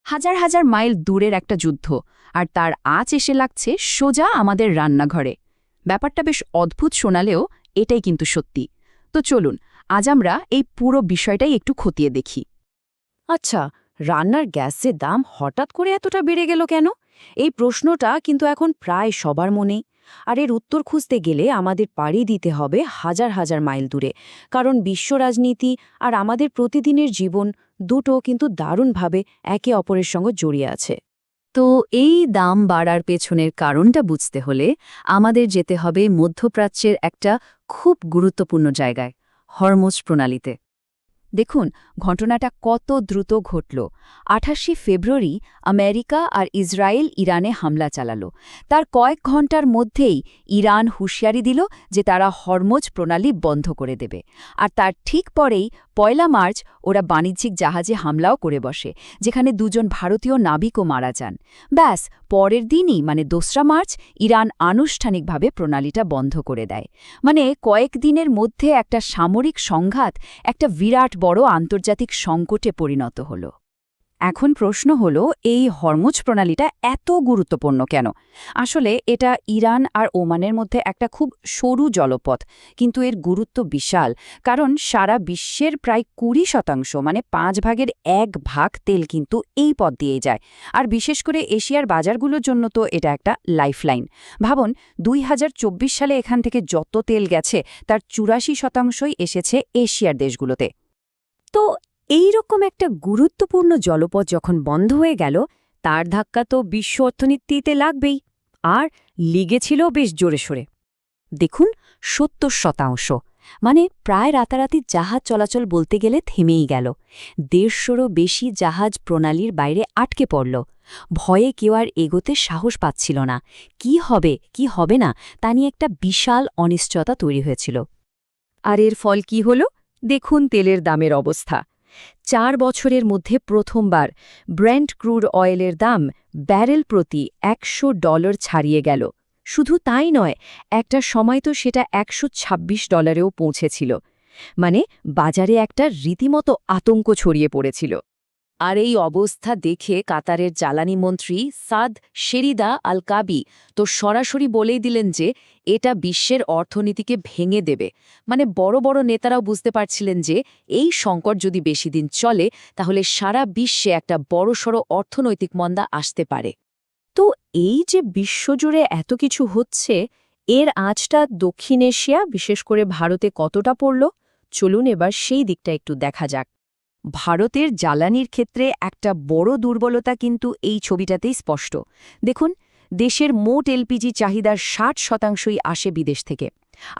হাজার হাজার মাইল দূরের একটা যুদ্ধ, আর তার আঁচ এসে লাগছে সোজা আমাদের রান্নাঘরে। ব্যাপারটা বেশ অদ্ভুত শোনালেও এটাই কিন্তু সত্যি। তো চলুন আজ আমরা এই পুরো বিষয়টাই একটু খতিয়ে দেখি। আচ্ছা, রান্নার গ্যাসের দাম হঠাৎ করে এতটা বেড়ে গেল কেন? এই প্রশ্নটা কিন্তু এখন প্রায় সবার মনেই। আর এর উত্তর খুঁজতে গেলে আমাদের পাড়ি দিতে হবে হাজার হাজার মাইল দূরে। কারণ বিশ্ব রাজনীতি আর আমাদের প্রতিদিনের জীবন দুটো কিন্তু দারুণভাবে একে অপরের সঙ্গে জড়িয়ে আছে। তো এই দাম বাড়ার পেছনের কারণটা বুঝতে হলে আমাদের যেতে হবে মধ্যপ্রাচ্যের একটা খুব গুরুত্বপূর্ণ জায়গায়, হরমুজ প্রণালীতে। দেখুন ঘটনাটা কত দ্রুত ঘটল। ২৮ ফেব্রুয়ারি আমেরিকা আর ইসরায়েল ইরানে হামলা চালালো। তার কয়েক ঘণ্টার মধ্যেই ইরান হুঁশিয়ারি দিল যে তারা হরমুজ প্রণালী বন্ধ করে দেবে। আর তার ঠিক পরেই ১ মার্চ ওরা বাণিজ্যিক জাহাজে হামলাও করে বসে, যেখানে দুজন ভারতীয় নাবিকও মারা যান। ব্যাস পরের দিনই মানে ২রা মার্চ ইরান আনুষ্ঠানিকভাবে প্রণালীটা বন্ধ করে দেয়। মানে কয়েক দিনের মধ্যে একটা সামরিক সংঘাত একটা বিরাট বড় আন্তর্জাতিক সংকটে পরিণত হল। এখন প্রশ্ন হল, এই হরমুজ প্রণালীটা এত গুরুত্বপূর্ণ কেন? আসলে এটা ইরান আর ওমানের মধ্যে একটা খুব সরু জলপথ, কিন্তু এর গুরুত্ব বিশাল। কারণ সারা বিশ্বের প্রায় ২০% মানে 1/৫ তেল কিন্তু এই পথ দিয়েই যায়। আর বিশেষ করে এশিয়ার বাজারগুলোর জন্য তো এটা একটা লাইফলাইন। ভাবুন ২০২৪ সালে এখান থেকে যত তেল গেছে তার ৮৪%ই এসেছে এশিয়ার দেশগুলোতে। তো এই রকম একটা গুরুত্বপূর্ণ জলপথ যখন বন্ধ হয়ে গেল, তার ধাক্কা তো বিশ্ব অর্থনীতিতে লাগবেই। আর লিগেছিল বেশ জোরে সোরে। দেখুন ৭০%, মানে প্রায় রাতারাতি জাহাজ চলাচল বলতে গেলে থেমেই গেল। ১৫০রও বেশি জাহাজ প্রণালীর বাইরে আটকে পড়ল। ভয়ে কেউ আর এগোতে সাহস পাচ্ছিল না। কি হবে কি হবে না তা নিয়ে একটা বিশাল অনিশ্চয়তা তৈরি হয়েছিল। আর এর ফল কি হল? দেখুন তেলের দামের অবস্থা। ৪ বছরের মধ্যে প্রথমবার ব্রেন্ট ক্রুড অয়েলের দাম ব্যারেল প্রতি $১০০ ছাড়িয়ে গেল। শুধু তাই নয়, একটা সময় তো সেটা $১২৬ও পৌঁছেছিল। মানে বাজারে একটা রীতিমতো আতঙ্ক ছড়িয়ে পড়েছিল। আর এই অবস্থা দেখে কাতারের জ্বালানি মন্ত্রী সাদ শেরিদা আল কাবি তো সরাসরি বলেই দিলেন যে এটা বিশ্বের অর্থনীতিকে ভেঙে দেবে। মানে বড় বড় নেতারাও বুঝতে পারছিলেন যে এই সংকট যদি বেশি দিন চলে তাহলে সারা বিশ্বে একটা বড়সড় অর্থনৈতিক মন্দা আসতে পারে। তো এই যে বিশ্বজুড়ে এত কিছু হচ্ছে, এর আঁচটা দক্ষিণ এশিয়া বিশেষ করে ভারতে কতটা পড়ল? চলুন এবার সেই দিকটা একটু দেখা যাক। ভারতের জ্বালানির ক্ষেত্রে একটা বড় দুর্বলতা কিন্তু এই ছবিটাতেই স্পষ্ট। দেখুন দেশের মোট এলপিজি চাহিদার ৬০%ই আসে বিদেশ থেকে।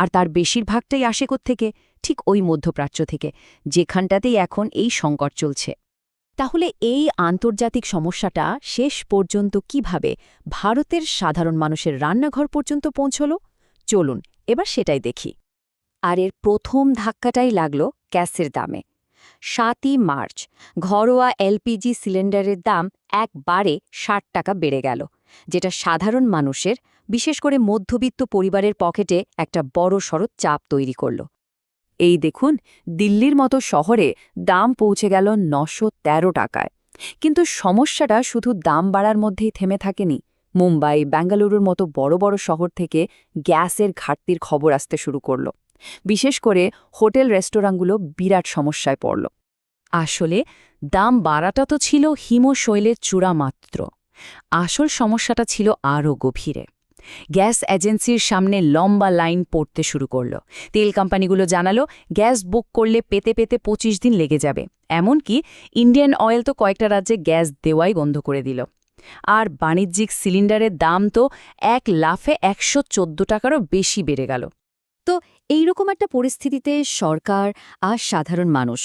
আর তার বেশিরভাগটাই আসে থেকে ঠিক ওই মধ্যপ্রাচ্য থেকে, যেখানটাতেই এখন এই সংকট চলছে। তাহলে এই আন্তর্জাতিক সমস্যাটা শেষ পর্যন্ত কিভাবে ভারতের সাধারণ মানুষের রান্নাঘর পর্যন্ত পৌঁছল? চলুন এবার সেটাই দেখি। আর এর প্রথম ধাক্কাটাই লাগল গ্যাসের দামে। ৭ই মার্চ ঘরোয়া এলপিজি সিলিন্ডারের দাম একবারে $৬০ বেড়ে গেল, যেটা সাধারণ মানুষের বিশেষ করে মধ্যবিত্ত পরিবারের পকেটে একটা বড়সড় চাপ তৈরি করল। এই দেখুন দিল্লির মতো শহরে দাম পৌঁছে গেল $৯১৩। কিন্তু সমস্যাটা শুধু দাম বাড়ার মধ্যেই থেমে থাকেনি। মুম্বাই, বেঙ্গালুরুর মতো বড় বড় শহর থেকে গ্যাসের ঘাটতির খবর আসতে শুরু করল। বিশেষ করে হোটেল রেস্তোরাঁগুলো বিরাট সমস্যায় পড়ল। আসলে দাম বাড়াটা তো ছিল হিমশৈলের চূড়া মাত্র। আসল সমস্যাটা ছিল আরও গভীরে। গ্যাস এজেন্সির সামনে লম্বা লাইন পড়তে শুরু করল। তেল কোম্পানিগুলো জানালো গ্যাস বুক করলে পেতে পেতে ২৫ দিন লেগে যাবে। এমনকি ইন্ডিয়ান অয়েল তো কয়েকটা রাজ্যে গ্যাস দেওয়াই বন্ধ করে দিল। আর বাণিজ্যিক সিলিন্ডারের দাম তো এক লাফে $১১৪ও বেশি বেড়ে গেল। তো এইরকম একটা পরিস্থিতিতে সরকার আর সাধারণ মানুষ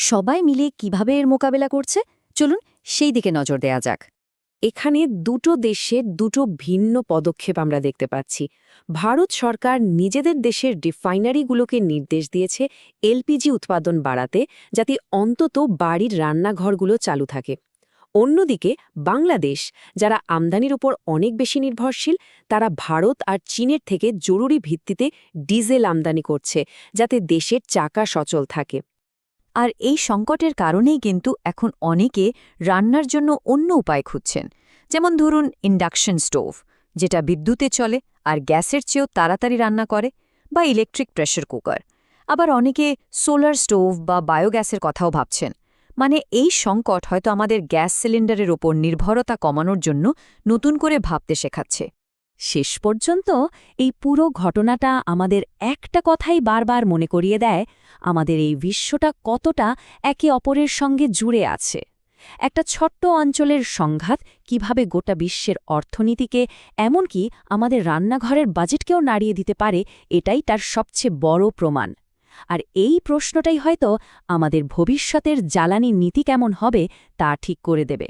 সবাই মিলে কিভাবে এর মোকাবেলা করছে, চলুন সেই দিকে নজর দেয়া যাক। এখানে দুটো দেশের দুটো ভিন্ন পদক্ষেপ আমরা দেখতে পাচ্ছি। ভারত সরকার নিজেদের দেশের রিফাইনারিগুলোকে নির্দেশ দিয়েছে এলপিজি উৎপাদন বাড়াতে, যাতে অন্তত বাড়ির রান্নাঘরগুলো চালু থাকে। অন্যদিকে বাংলাদেশ, যারা আমদানির উপর অনেক বেশি নির্ভরশীল, তারা ভারত আর চীনের থেকে জরুরি ভিত্তিতে ডিজেল আমদানি করছে, যাতে দেশের চাকা সচল থাকে। আর এই সংকটের কারণেই কিন্তু এখন অনেকে রান্নার জন্য অন্য উপায় খুঁজছেন, যেমন ধরুন ইন্ডাকশন স্টোভ, যেটা বিদ্যুতে চলে আর গ্যাসের চেয়েও তাড়াতাড়ি রান্না করে, বা ইলেকট্রিক প্রেসার কুকার। আবার অনেকে সোলার স্টোভ বা বায়োগ্যাসের কথাও ভাবছেন। মানে এই সংকট হয়তো আমাদের গ্যাস সিলিন্ডারের ওপর নির্ভরতা কমানোর জন্য নতুন করে ভাবতে শেখাচ্ছে। শেষ পর্যন্ত এই পুরো ঘটনাটা আমাদের একটা কথাই বারবার মনে করিয়ে দেয়, আমাদের এই বিশ্বটা কতটা একে অপরের সঙ্গে জুড়ে আছে। একটা ছোট্ট অঞ্চলের সংঘাত কিভাবে গোটা বিশ্বের অর্থনীতিকে, এমনকি আমাদের রান্নাঘরের বাজেটকেও নাড়িয়ে দিতে পারে, এটাই তার সবচেয়ে বড় প্রমাণ। আর এই প্রশ্নটাই হয়তো আমাদের ভবিষ্যতের জ্বালানি নীতি কেমন হবে তা ঠিক করে দেবে।